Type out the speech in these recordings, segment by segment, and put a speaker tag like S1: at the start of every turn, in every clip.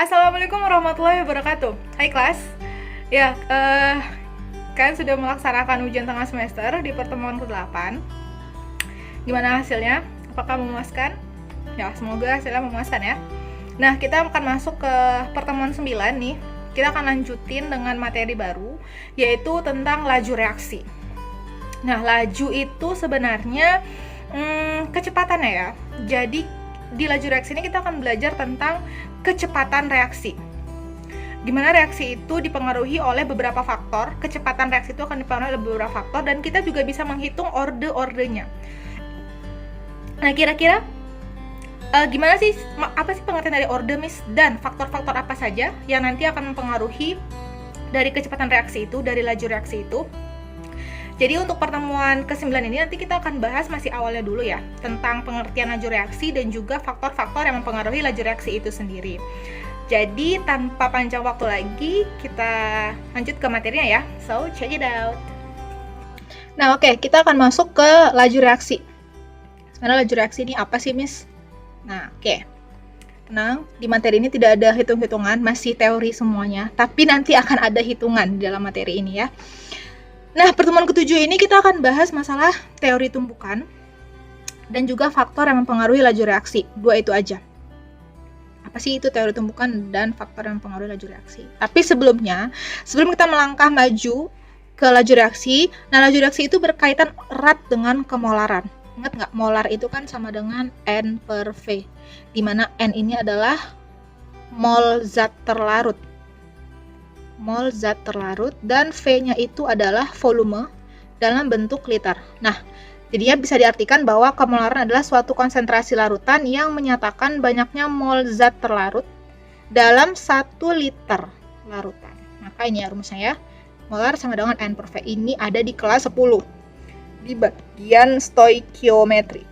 S1: Assalamualaikum warahmatullahi wabarakatuh. Hai kelas. Ya, kalian sudah melaksanakan ujian tengah semester di pertemuan ke-8. Gimana hasilnya? Apakah memuaskan? Ya, semoga hasilnya memuaskan ya. Nah, kita akan masuk ke pertemuan 9 nih. Kita akan lanjutin dengan materi baru, yaitu tentang laju reaksi. Nah, laju itu sebenarnya kecepatannya ya. Jadi, di laju reaksi ini kita akan belajar tentang kecepatan reaksi. Gimana reaksi itu dipengaruhi oleh beberapa faktor. Kecepatan reaksi itu akan dipengaruhi oleh beberapa faktor, dan kita juga bisa menghitung orde-ordenya. Nah, kira-kira gimana sih, apa sih pengertian dari orde, Miss? Dan faktor-faktor apa saja yang nanti akan mempengaruhi dari kecepatan reaksi itu, dari laju reaksi itu? Jadi untuk pertemuan ke-9 ini nanti kita akan bahas masih awalnya dulu ya, tentang pengertian laju reaksi dan juga faktor-faktor yang mempengaruhi laju reaksi itu sendiri. Jadi tanpa panjang waktu lagi, kita lanjut ke materinya ya. So, check it out. Nah, oke, kita akan masuk ke laju reaksi. Sebenarnya laju reaksi ini apa sih, Miss? Nah, oke. Tenang, di materi ini tidak ada hitung-hitungan, masih teori semuanya. Tapi nanti akan ada hitungan di dalam materi ini ya. Nah, pertemuan ke-7 ini kita akan bahas masalah teori tumpukan dan juga faktor yang mempengaruhi laju reaksi. Dua itu aja. Apa sih itu teori tumpukan dan faktor yang mempengaruhi laju reaksi? Tapi sebelum kita melangkah maju ke laju reaksi, nah laju reaksi itu berkaitan erat dengan kemolaran. Ingat nggak? Molar itu kan sama dengan N per V, di mana N ini adalah mol zat terlarut. Mol zat terlarut, dan V-nya itu adalah volume dalam bentuk liter. Nah, jadinya bisa diartikan bahwa kemolaran adalah suatu konsentrasi larutan yang menyatakan banyaknya mol zat terlarut dalam 1 liter larutan. Maka ini ya rumusnya ya. Molar sama dengan N per V. Ini ada di kelas 10 di bagian stoikiometri.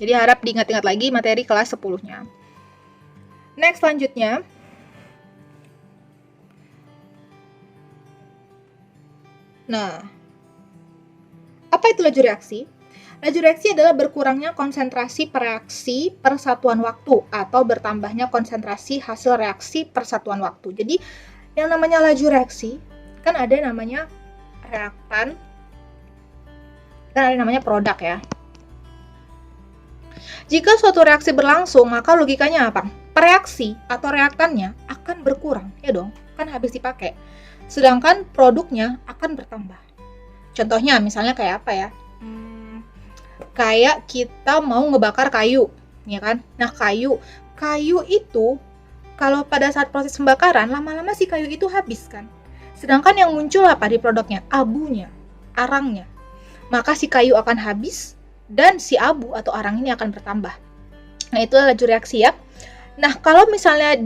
S1: Jadi harap diingat-ingat lagi materi kelas 10-nya. Next, selanjutnya. Nah, apa itu laju reaksi? Laju reaksi adalah berkurangnya konsentrasi per reaksi per satuan waktu atau bertambahnya konsentrasi hasil reaksi per satuan waktu. Jadi, yang namanya laju reaksi, kan ada namanya reaktan, dan ada namanya produk ya. Jika suatu reaksi berlangsung, maka logikanya apa? Reaksi atau reaktannya akan berkurang, ya dong, kan habis dipakai. Sedangkan produknya akan bertambah. Contohnya misalnya kayak apa ya? Kayak kita mau ngebakar kayu, ya kan? Nah, kayu itu kalau pada saat proses pembakaran, lama-lama si kayu itu habis kan. Sedangkan yang muncul apa di produknya? Abunya, arangnya. Maka si kayu akan habis dan si abu atau arang ini akan bertambah. Nah, itulah laju reaksi ya. Nah, kalau misalnya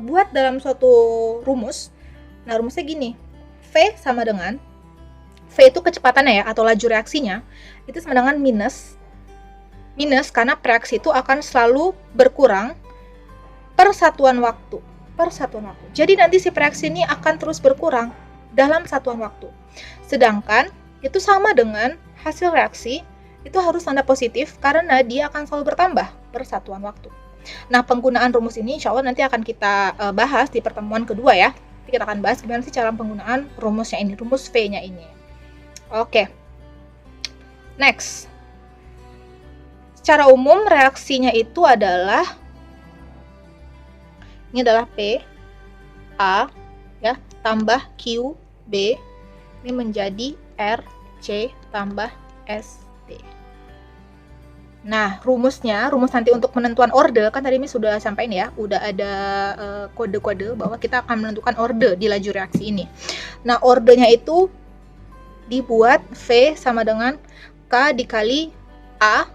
S1: buat dalam suatu rumus, nah rumusnya gini, V sama dengan, V itu kecepatannya ya, atau laju reaksinya, itu sama dengan minus, karena reaksi itu akan selalu berkurang per satuan waktu. Jadi nanti si reaksi ini akan terus berkurang dalam satuan waktu. Sedangkan itu sama dengan hasil reaksi itu harus tanda positif karena dia akan selalu bertambah per satuan waktu. Nah, penggunaan rumus ini insya Allah nanti akan kita bahas di pertemuan kedua ya. Nanti kita akan bahas gimana sih cara penggunaan rumusnya ini, rumus V-nya ini. Oke. Next. Secara umum reaksinya itu adalah, ini adalah P A ya, tambah Q B, ini menjadi R C tambah S T. Nah, rumus nanti untuk penentuan orde, kan tadi ini sudah sampaikan ya, udah ada kode-kode bahwa kita akan menentukan orde di laju reaksi ini. Nah, ordenya itu dibuat V sama dengan K dikali A.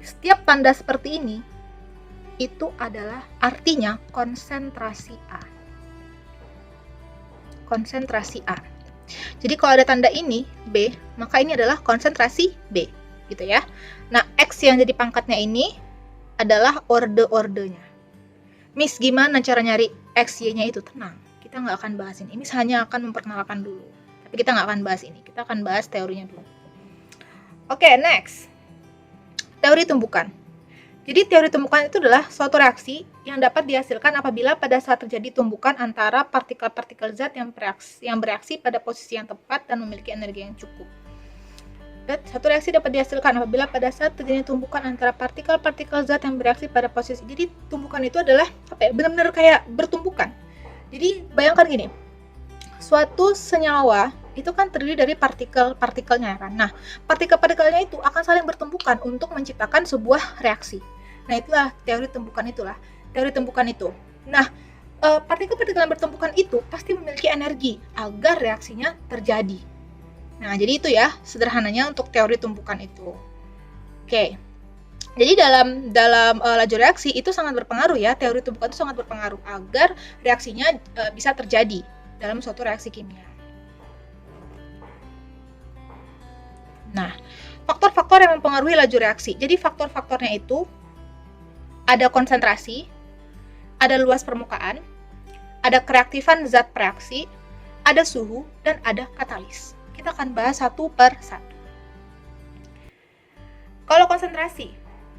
S1: Setiap tanda seperti ini, itu adalah artinya konsentrasi A. Konsentrasi A. Jadi kalau ada tanda ini, B, maka ini adalah konsentrasi B. Gitu ya. Nah, X yang jadi pangkatnya ini adalah orde-ordenya. Miss, gimana cara nyari X, Y-nya itu? Tenang, kita nggak akan bahas ini. Ini hanya akan memperkenalkan dulu. Tapi kita nggak akan bahas ini. Kita akan bahas teorinya dulu. Oke, next. Teori tumbukan. Jadi teori tumbukan itu adalah suatu reaksi yang dapat dihasilkan apabila pada saat terjadi tumbukan antara partikel-partikel zat yang bereaksi pada posisi yang tepat dan memiliki energi yang cukup. Dan satu reaksi dapat dihasilkan apabila pada saat terjadi tumbukan antara partikel-partikel zat yang bereaksi pada posisi. Jadi tumbukan itu adalah benar-benar kayak bertumbukan. Jadi bayangkan gini, suatu senyawa itu kan terdiri dari partikel-partikelnya kan. Nah, partikel-partikelnya itu akan saling bertumbukan untuk menciptakan sebuah reaksi. Nah, itulah teori tumbukan itulah. Teori tumbukan itu. Nah, partikel-partikel yang bertumbukan itu pasti memiliki energi agar reaksinya terjadi. Nah, jadi itu ya sederhananya untuk teori tumbukan itu. Oke. Jadi dalam laju reaksi itu sangat berpengaruh ya, teori tumbukan itu sangat berpengaruh agar reaksinya bisa terjadi dalam suatu reaksi kimia. Nah, faktor-faktor yang mempengaruhi laju reaksi. Jadi faktor-faktornya itu ada konsentrasi, ada luas permukaan, ada kereaktifan zat pereaksi, ada suhu, dan ada katalis. Kita akan bahas satu per satu. Kalau konsentrasi,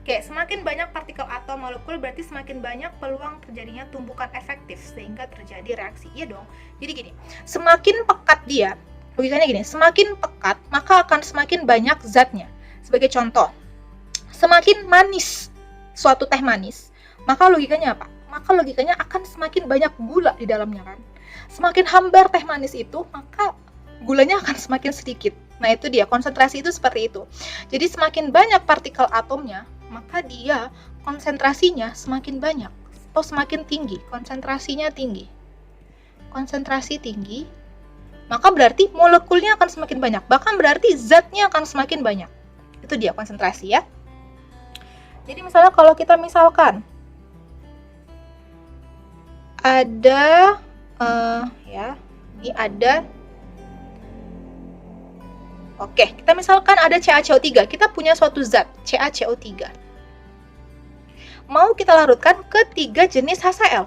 S1: semakin banyak partikel atau molekul berarti semakin banyak peluang terjadinya tumbukan efektif sehingga terjadi reaksi. Iya dong. Jadi gini, semakin pekat dia, logikanya gini, semakin pekat maka akan semakin banyak zatnya. Sebagai contoh, semakin manis suatu teh manis, maka logikanya apa? Maka logikanya akan semakin banyak gula di dalamnya kan. Semakin hambar teh manis itu, maka gulanya akan semakin sedikit. Nah, itu dia, konsentrasi itu seperti itu. Jadi semakin banyak partikel atomnya, maka dia konsentrasinya semakin banyak atau semakin tinggi, konsentrasinya tinggi. Konsentrasi tinggi, maka berarti molekulnya akan semakin banyak, bahkan berarti zatnya akan semakin banyak. Itu dia konsentrasi ya. Jadi misalnya kalau kita misalkan ada ini ada kita misalkan ada CaCO3, kita punya suatu zat CaCO3. Mau kita larutkan ke 3 jenis HCl.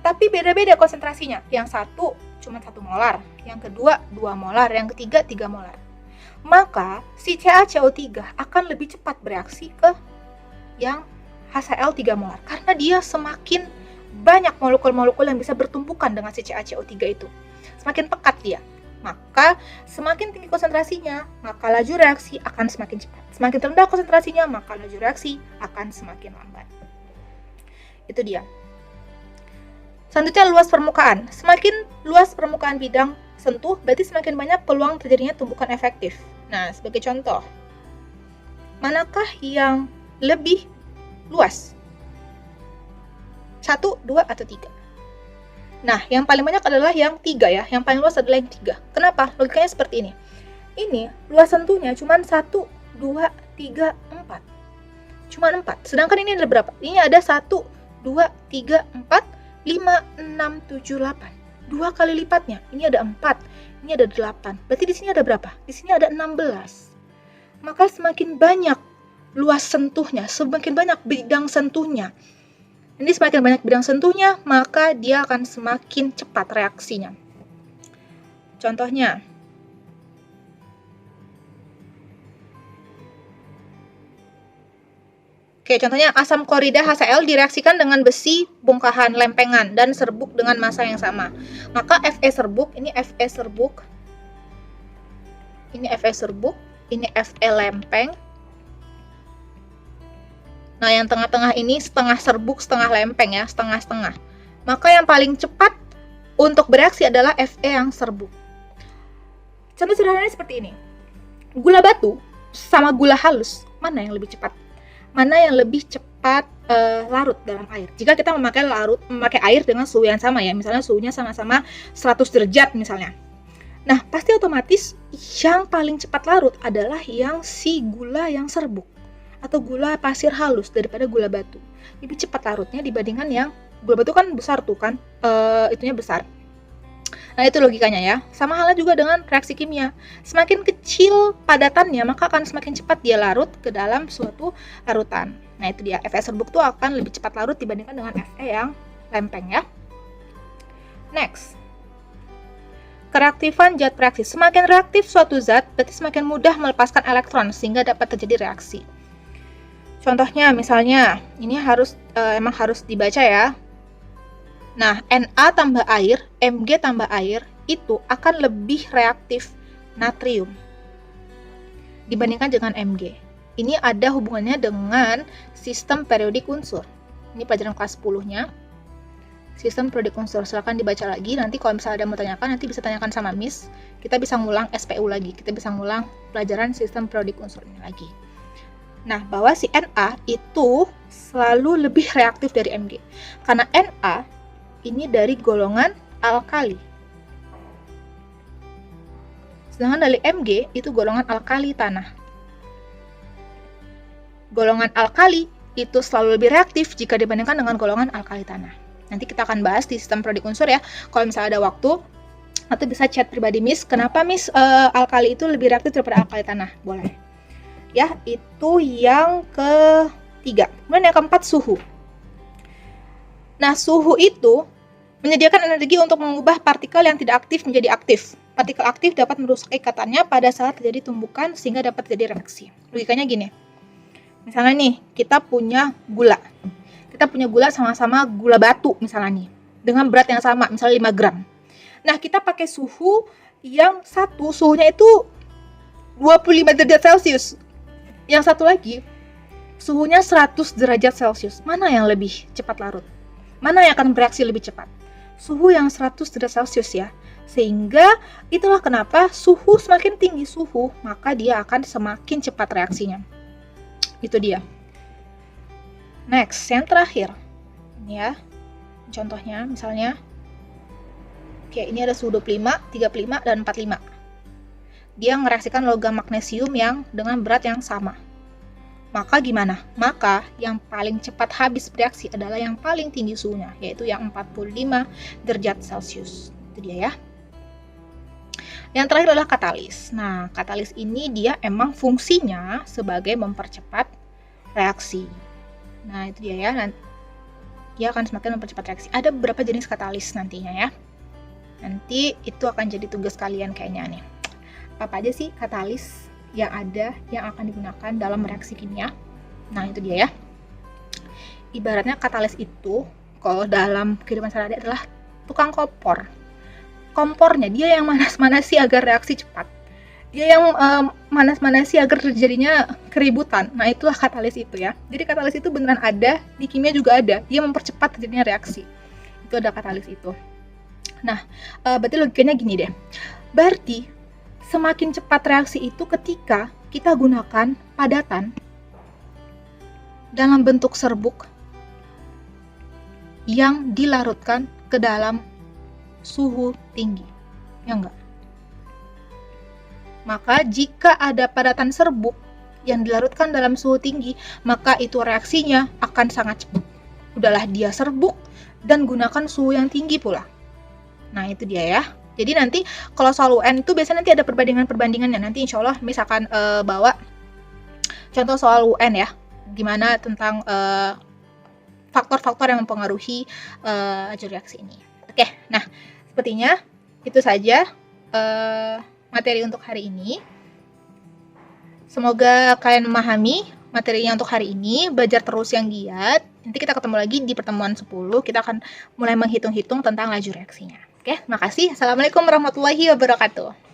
S1: Tapi beda-beda konsentrasinya. Yang satu cuma 1 molar, yang kedua 2 molar, yang ketiga 3 molar. Maka si CaCO3 akan lebih cepat bereaksi ke yang HCl 3 molar karena dia semakin banyak molekul-molekul yang bisa bertumbukan dengan si CaCO3 itu. Semakin pekat dia. Maka semakin tinggi konsentrasinya, maka laju reaksi akan semakin cepat. Semakin rendah konsentrasinya, maka laju reaksi akan semakin lambat. Itu dia. Selanjutnya luas permukaan. Semakin luas permukaan bidang sentuh, berarti semakin banyak peluang terjadinya tumbukan efektif. Nah, sebagai contoh, manakah yang lebih luas? 1, 2, atau 3? Nah, yang paling banyak adalah yang 3 ya. Yang paling luas adalah yang 3. Kenapa? Logikanya seperti ini. Ini luas sentuhnya cuma 1, 2, 3, 4. Cuma 4. Sedangkan ini ada berapa? Ini ada 1, 2, 3, 4, 5, 6, 7, 8. 2 kali lipatnya. Ini ada 4. Ini ada 8. Berarti di sini ada berapa? Di sini ada 16. Maka semakin banyak luas sentuhnya, semakin banyak bidang sentuhnya. Ini semakin banyak bidang sentuhnya, maka dia akan semakin cepat reaksinya. Contohnya, contohnya asam klorida HCl direaksikan dengan besi bongkahan lempengan dan serbuk dengan massa yang sama. Maka Fe serbuk, ini Fe serbuk, ini Fe serbuk, ini Fe lempeng. Nah, yang tengah-tengah ini setengah serbuk, setengah lempeng ya, setengah-setengah. Maka yang paling cepat untuk bereaksi adalah Fe yang serbuk. Contoh sederhananya seperti ini. Gula batu sama gula halus, mana yang lebih cepat? Mana yang lebih cepat larut dalam air? Jika kita memakai air dengan suhu yang sama ya, misalnya suhunya sama-sama 100 derajat misalnya. Nah, pasti otomatis yang paling cepat larut adalah yang si gula yang serbuk atau gula pasir halus daripada gula batu. Lebih cepat larutnya dibandingkan yang gula batu kan besar tuh kan, itunya besar. Nah, itu logikanya ya. Sama halnya juga dengan reaksi kimia. Semakin kecil padatannya, maka akan semakin cepat dia larut ke dalam suatu larutan. Nah, itu dia. Fe serbuk tuh akan lebih cepat larut dibandingkan dengan Fe yang lempeng ya. Next. Kereaktifan zat reaksi. Semakin reaktif suatu zat, berarti semakin mudah melepaskan elektron sehingga dapat terjadi reaksi. Contohnya misalnya, ini emang harus dibaca ya. Nah, Na tambah air, Mg tambah air, itu akan lebih reaktif natrium dibandingkan dengan Mg. Ini ada hubungannya dengan sistem periodik unsur. Ini pelajaran kelas 10-nya. Sistem periodik unsur, silahkan dibaca lagi. Nanti kalau misalnya ada yang mau tanyakan, nanti bisa tanyakan sama Miss. Kita bisa ngulang SPU lagi, kita bisa ngulang pelajaran sistem periodik unsur ini lagi. Nah, bahwa si Na itu selalu lebih reaktif dari Mg. Karena Na ini dari golongan alkali. Sedangkan dari Mg itu golongan alkali tanah. Golongan alkali itu selalu lebih reaktif jika dibandingkan dengan golongan alkali tanah. Nanti kita akan bahas di sistem periodik unsur ya. Kalau misalnya ada waktu, atau bisa chat pribadi Miss, kenapa Miss alkali itu lebih reaktif daripada alkali tanah? Boleh. Ya, itu yang ketiga. Kemudian yang keempat, suhu. Nah, suhu itu menyediakan energi untuk mengubah partikel yang tidak aktif menjadi aktif. Partikel aktif dapat merusak ikatannya pada saat terjadi tumbukan sehingga dapat terjadi reaksi. Logikanya gini. Misalnya nih, kita punya gula. Kita punya gula sama-sama gula batu misalnya nih. Dengan berat yang sama, misalnya 5 gram. Nah, kita pakai suhu yang satu, suhunya itu 25 derajat Celcius. Yang satu lagi, suhunya 100 derajat Celcius. Mana yang lebih cepat larut? Mana yang akan bereaksi lebih cepat? Suhu yang 100 derajat Celcius ya. Sehingga itulah kenapa suhu semakin tinggi suhu, maka dia akan semakin cepat reaksinya. Itu dia. Next, yang terakhir. Ini ya. Contohnya misalnya, oke, ini ada suhu 25, 35, dan 45. Dia mereaksikan logam magnesium yang dengan berat yang sama. Maka gimana? Maka yang paling cepat habis bereaksi adalah yang paling tinggi suhunya, yaitu yang 45 derajat Celcius. Itu dia ya. Yang terakhir adalah katalis. Nah, katalis ini dia emang fungsinya sebagai mempercepat reaksi. Nah, itu dia ya. Dia akan semakin mempercepat reaksi. Ada beberapa jenis katalis nantinya ya. Nanti itu akan jadi tugas kalian kayaknya nih. Apa aja sih katalis yang ada yang akan digunakan dalam reaksi kimia? Nah, itu dia ya. Ibaratnya katalis itu kalau dalam kehidupan sehari-hari adalah tukang kompor. Kompornya dia yang manas-manasi agar reaksi cepat. Dia yang manas-manasi agar terjadinya keributan. Nah, itulah katalis itu ya. Jadi katalis itu beneran ada, di kimia juga ada. Dia mempercepat terjadinya reaksi. Itu ada katalis itu. Nah, berarti logikanya gini deh. Berarti semakin cepat reaksi itu ketika kita gunakan padatan dalam bentuk serbuk yang dilarutkan ke dalam suhu tinggi. Ya enggak? Maka jika ada padatan serbuk yang dilarutkan dalam suhu tinggi, maka itu reaksinya akan sangat cepat. Udahlah dia serbuk dan gunakan suhu yang tinggi pula. Nah, itu dia ya. Jadi nanti kalau soal UN itu biasanya nanti ada perbandingannya. Nanti insya Allah misalkan bawa contoh soal UN ya. Gimana tentang faktor-faktor yang mempengaruhi laju reaksi ini. Oke, nah sepertinya itu saja materi untuk hari ini. Semoga kalian memahami materinya untuk hari ini, belajar terus yang giat. Nanti kita ketemu lagi di pertemuan 10, kita akan mulai menghitung-hitung tentang laju reaksinya. Oke, makasih. Assalamualaikum warahmatullahi wabarakatuh.